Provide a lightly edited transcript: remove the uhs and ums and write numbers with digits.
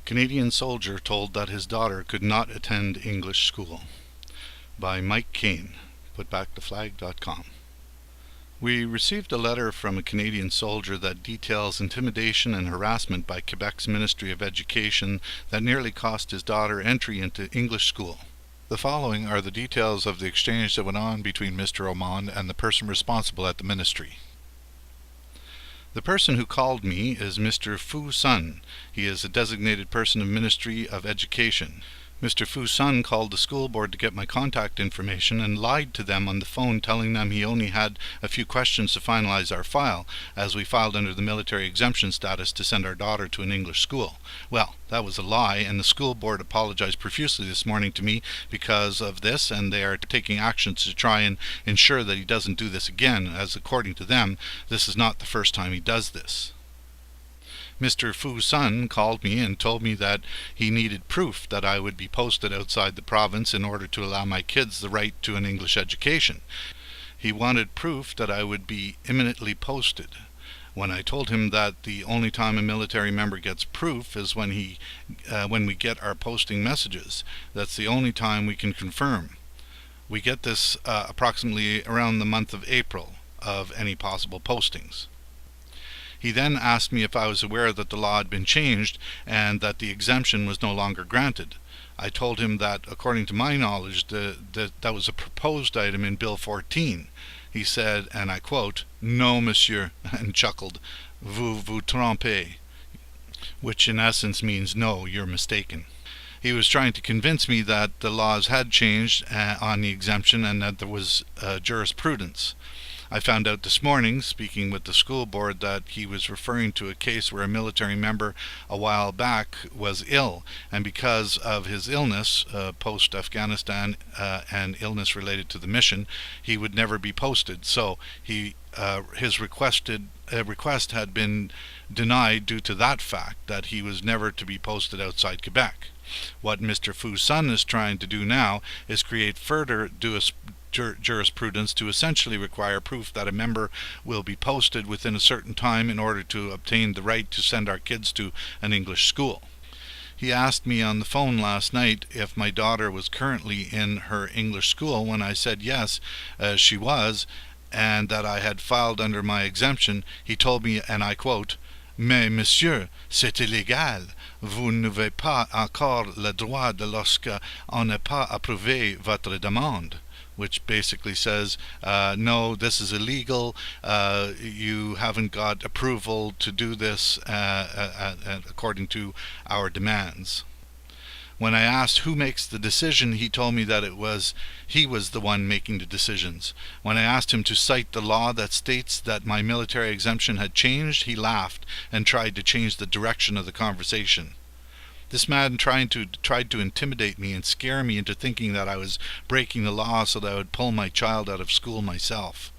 Canadian soldier told that his daughter could not attend English school. By Mike Kane, putbacktheflag.com. We received a letter from a Canadian soldier that details intimidation and harassment by Quebec's Ministry of Education that nearly cost his daughter entry into English school. The following are the details of the exchange that went on between Mr. Omond and the person responsible at the ministry. The person who called me is Mr. Fu Sun. He is a designated person of Ministry of Education. Mr. Fu Sun called the school board to get my contact information and lied to them on the phone, telling them he only had a few questions to finalize our file, as we filed under the military exemption status to send our daughter to an English school. Well, that was a lie, and the school board apologized profusely this morning to me because of this, and they are taking actions to try and ensure that he doesn't do this again, as according to them, this is not the first time he does this. Mr. Fu Sun called me and told me that he needed proof that I would be posted outside the province in order to allow my kids the right to an English education. He wanted proof that I would be imminently posted. When I told him that the only time a military member gets proof is when we get our posting messages. That's the only time we can confirm. We get this approximately around the month of April of any possible postings. He then asked me if I was aware that the law had been changed and that the exemption was no longer granted. I told him that, according to my knowledge, that was a proposed item in Bill 14. He said, and I quote, "No, monsieur," and chuckled, "Vous vous trompez," which in essence means, "No, you're mistaken." He was trying to convince me that the laws had changed on the exemption and that there was jurisprudence. I found out this morning, speaking with the school board, that he was referring to a case where a military member a while back was ill, and because of his illness, post-Afghanistan and illness related to the mission, he would never be posted. So his request had been denied due to that fact, that he was never to be posted outside Quebec. What Mr. Fu Sun is trying to do now is create further jurisprudence to essentially require proof that a member will be posted within a certain time in order to obtain the right to send our kids to an English school. He asked me on the phone last night if my daughter was currently in her English school. When I said yes, she was, and that I had filed under my exemption, he told me, and I quote, "Mais monsieur, c'est illégal. Vous n'avez pas encore le droit de lorsque on n'a pas approuvé votre demande," which basically says, no, this is illegal, you haven't got approval to do this according to our demands. When I asked who makes the decision, he told me that he was the one making the decisions. When I asked him to cite the law that states that my military exemption had changed, he laughed and tried to change the direction of the conversation. This man tried to intimidate me and scare me into thinking that I was breaking the law so that I would pull my child out of school myself.